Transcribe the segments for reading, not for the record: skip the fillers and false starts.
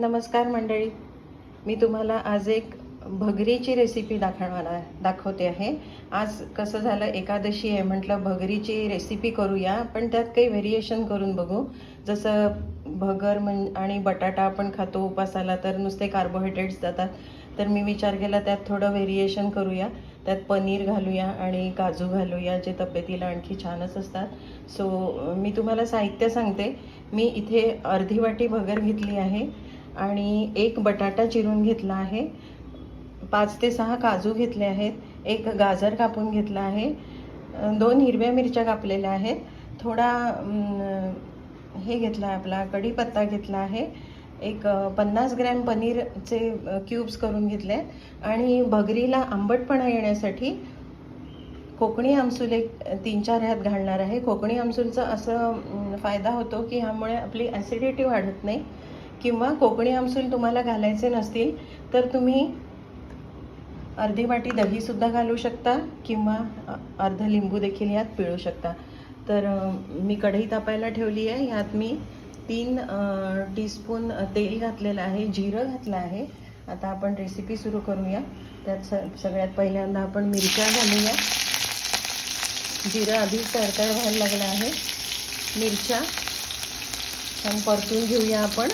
नमस्कार मंडळी, मी तुम्हाला आज एक भगरीची रेसिपी दाखवते आहे. आज कसं झालं, एकादशी आहे, म्हटलं भगरीची रेसिपी करूया, पण त्यात काही व्हेरिएशन करून बघू. जसं भगर आणि बटाटा आपण खातो उपासाला, तर नुसते कार्बोहायड्रेट्स जातात. तर मी विचार केला त्यात थोडं व्हेरिएशन करूया, त्यात पनीर घालूया आणि काजू घालूया, जे तब्येतीला आणखी छानच असतात. सो मी तुम्हाला साहित्य सांगते. मी इथे अर्धी वाटी भगर घेतली आहे आणि एक बटाटा चिरून घेतला आहे, 5 ते 6 काजू घेतले आहेत, एक गाजर कापून घेतला आहे, 2 हिरव्या मिरच्या कापलेल्या आहेत, थोडा हे घेतला आहे, आपला कढीपत्ता घेतला आहे, एक 50 ग्रॅम पनीरचे क्यूब्स करून घेतले आहेत आणि भगरीला आंबटपणा येण्यासाठी कोकणी आमसूल एक 3-4 ह्यात घालणार आहे. कोकणी आमसूलचा असं फायदा होतो की ह्यामुळे आपली ॲसिडिटी वाढत नाही. किंवा कोकणी आमसूल तुम्हाला घालायचे नसतील तर तुम्ही अर्धी वाटी दहीसुद्धा घालू शकता किंवा अर्ध लिंबू देखील यात पिळू शकता. तर मी कढई तापायला ठेवली आहे. यात मी 3 टीस्पून तेल घातलेलं आहे, जिरं घातलं आहे. आता आपण रेसिपी सुरू करूया. त्यात सगळ्यात पहिल्यांदा आपण मिरच्या घालूया. जिरं आधीच तडतड व्हायला लागलं आहे. मिरच्या छान परतून घेऊया आपण.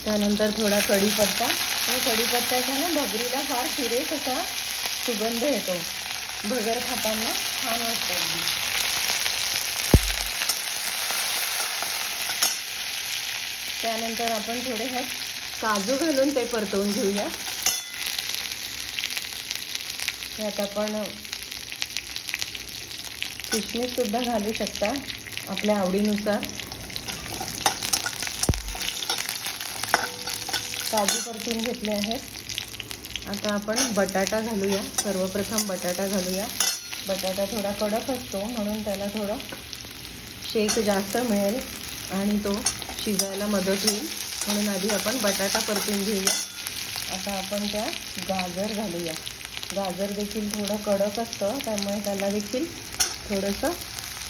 त्यानंतर थोडा कढीपत्ता. कढीपत्त्याचा ना भगरीला फार सुरेख असा सुगंध येतो. भगर खाताना छान वाटतं अगदी. त्यानंतर आपण थोडे ह्यात काजू घालून ते परतवून घेऊया. यात आपण किशमिश सुद्धा घालू शकता आपल्या आवडीनुसार. काजू परतून घेतले आहेत. आता आपण बटाटा घालूया. सर्वप्रथम बटाटा घालूया. बटाटा थोडा कडक असतो म्हणून त्याला थोडं शेक जास्त मिळेल आणि तो शिजायला मदत होईल, म्हणून आधी आपण बटाटा परतून घेऊया. आता आपण त्यात गाजर घालूया. गाजर देखील थोडं कडक असतं, त्यामुळे त्याला देखील थोडंसं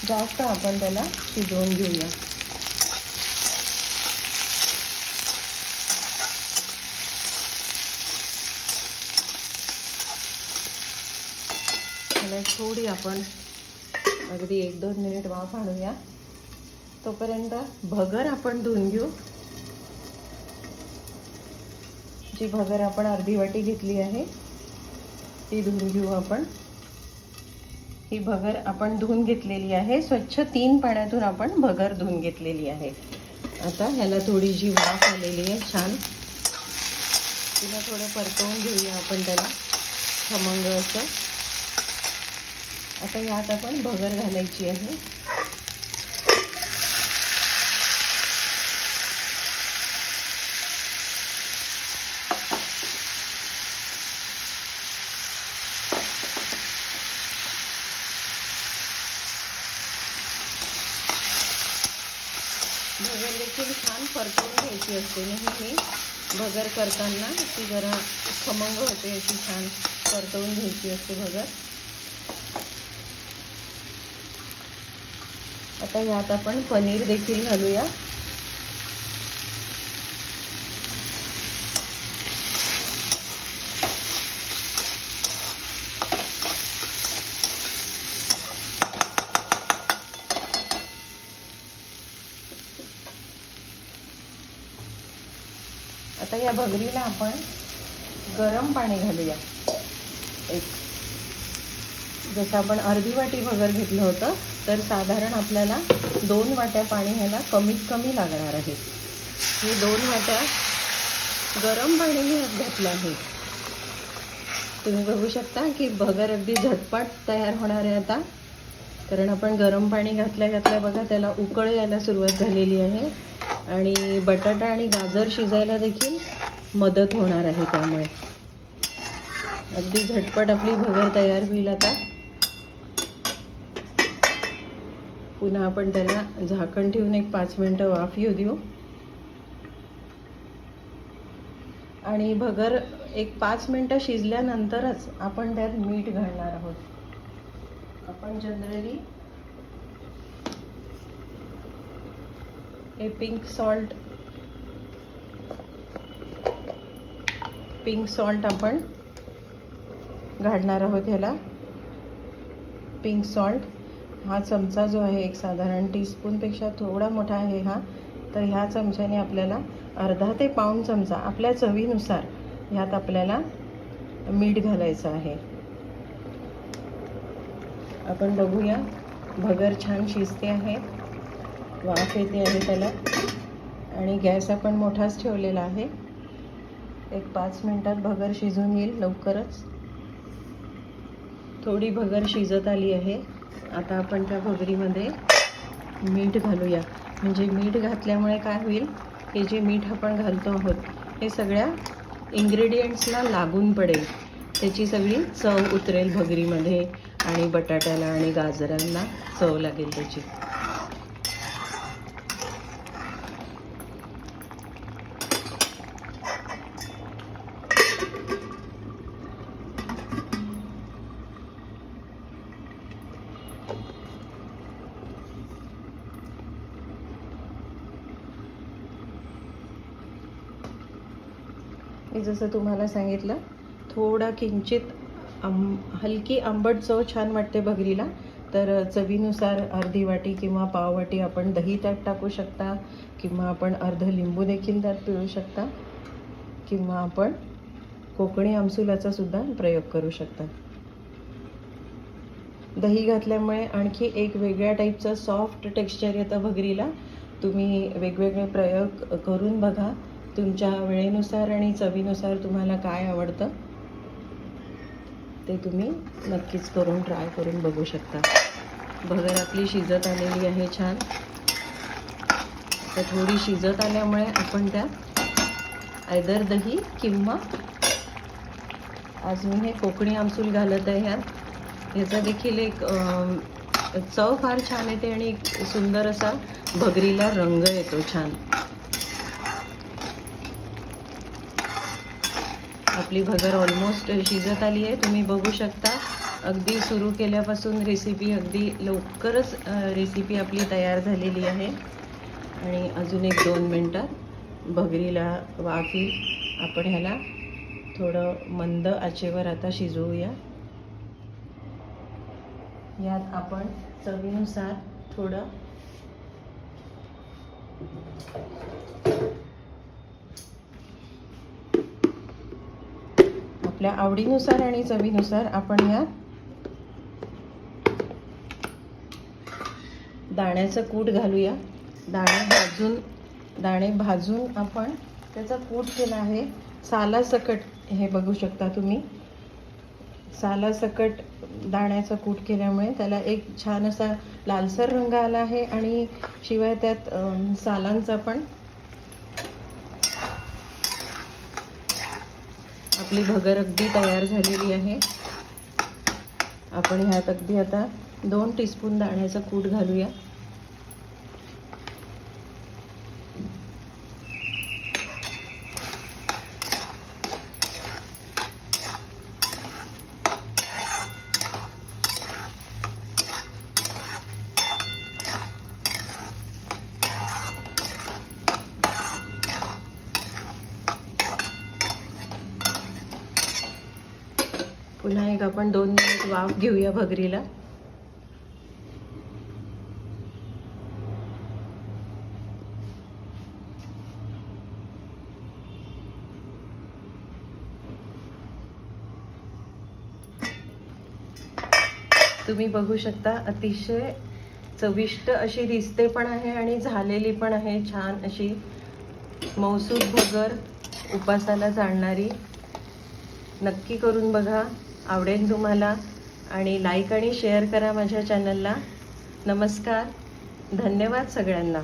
जास्त आपण त्याला शिजवून घेऊया. त्याला थोडी आपण अगदी 1-2 मिनिट वाफ आणूया. तोपर्यंत भगर आपण धुवून घेऊ. जी भगर आपण अर्धी वाटी घेतली आहे ती धुवून घेऊ आपण. ही भगर आपण धुवून घेतलेली आहे. स्वच्छ 3 पाण्यातून आपण भगर धुवून घेतलेली आहे. आता ह्याला थोडी जी वाफ आलेली आहे छान, तिला थोडं परतवून घेऊया आपण त्याला खमंग असं. आता यात आपण भगर घालायची आहे. भगर देखील छान परतवून घ्यायची असते. नेहमी भगर करताना ती जरा खमंग होते, अशी छान परतवून घ्यायची असते भगर. आता यात आपण पनीर देखील घालूया. आता या भगरीला आपण गरम पाणी घालूया. जसं आपण अर्धी वाटी भगर घेतलं होतं, तर साधारण आपल्याला 2 वाट्या पाणी ह्याला कमीत कमी लागणार आहे. हे 2 वाट्या गरम पाणी मी घातलं आहे. तुम्ही बघू शकता की भगर अगदी झटपट तयार होणार आहे आता, कारण आपण गरम पाणी घातल्या बघा त्याला उकळ यायला सुरुवात झालेली आहे आणि बटाटा आणि गाजर शिजायला देखील मदत होणार आहे. त्यामुळे अगदी झटपट आपली भगर तयार होईल. आता पुन्हा आपण त्याला झाकण ठेवून एक 5 मिनिटं वाफ येऊ देऊ आणि भगर एक 5 मिनिटं शिजल्यानंतरच आपण त्यात मीठ घालणार आहोत. आपण जनरली हे पिंक सॉल्ट पिंक सॉल्ट आपण घालणार आहोत ह्याला. पिंक सॉल्ट हा चमचा जो आहे एक साधारण टीस्पूनपेक्षा थोडा मोठा आहे हा. तर ह्या चमच्याने आपल्याला अर्धा ते पाऊण चमचा आपल्या चवीनुसार ह्यात आपल्याला मीठ घालायचं आहे. आपण बघूया, भगर छान शिजते आहे, वाफ येते आहे त्याला, आणि गॅस आपण मोठाच ठेवलेला आहे. एक 5 मिनिटात भगर शिजून येईल लवकरच. थोडी भगर शिजत आली आहे. आता आपण त्या भगरीमध्ये मीठ घालूया. म्हणजे मीठ घातल्यामुळे काय होईल, हे जे मीठ आपण घालतो आहोत हे सगळ्या इन्ग्रेडियंट्सला लागून पडेल. त्याची सगळी चव उतरेल भगरीमध्ये आणि बटाट्याला आणि गाजरांना चव लागेल त्याची. मी जसं तुम्हाला सांगितलं, थोडा किंचित हलकी आंबट चव छान वाटते भगरीला. तर चवीनुसार अर्धी वाटी किंवा पाव वाटी आपण दही त्यात टाकू शकता, किंवा आपण अर्ध लिंबू देखील त्यात पिळू शकता, किंवा आपण कोकणी आमसुलाचा सुद्धा प्रयोग करू शकता. दही घातल्यामुळे आणखी एक वेगळ्या टाईपचं सॉफ्ट टेक्स्चर येतं भगरीला. तुम्ही वेगवेगळे प्रयोग करून बघा. तुमच्या वेळेनुसार आणि चवीनुसार तुम्हाला काय आवडतं ते तुम्ही नक्कीच करून ट्राय करून बघू शकता. भगर आपली शिजत आलेली आहे छान. तर थोडी शिजत आल्यामुळे आपण त्यात आयदर दही किंवा आज मी हे कोकणी आमसूल घालत आहे ह्यात. ह्याचा देखील एक चव फार छान येते आणि एक सुंदर असा भगरीला रंग येतो छान. आपली भगर ऑलमोस्ट शिजत आली आहे. तुम्ही बघू शकता, अगदी सुरू केल्यापासून रेसिपी अगदी लवकरच रेसिपी आपली तयार झालेली आहे. आणि अजून एक 2 मिनटात भगरीला वाफ येईल. आपण ह्याला थोडं मंद आचेवर आता शिजवूया. यात आपण चवीनुसार थोडं आपल्या आवडीनुसार आणि चवीनुसार आपण यात दाण्याचं कूट घालूया. दाणे भाजून आपण त्याचा कूट केला आहे सालासकट. हे बघू शकता तुम्ही, सालासकट दाण्याचा कूट केल्यामुळे त्याला एक छान असा लालसर रंग आला आहे. आणि शिवाय त्यात सालांचा पण आपली भगर अगदी तयार झालेली आहे. आपण ह्यात अगदी आता 2 टीस्पून दाण्याचा कूट घालूया. पुन्हा एक आपण 2 मिनिट वाफ घेऊया भगरीला. तुम्ही बघू शकता, अतिशय चविष्ट अशी दिसते पण आहे आणि झालेली पण आहे छान अशी मौसूद भगर, उपासाला चालणारी. नक्की करून बघा, आवडेल तुम्हाला. आणि लाईक आणि शेअर करा माझ्या चॅनलला. नमस्कार, धन्यवाद सगळ्यांना.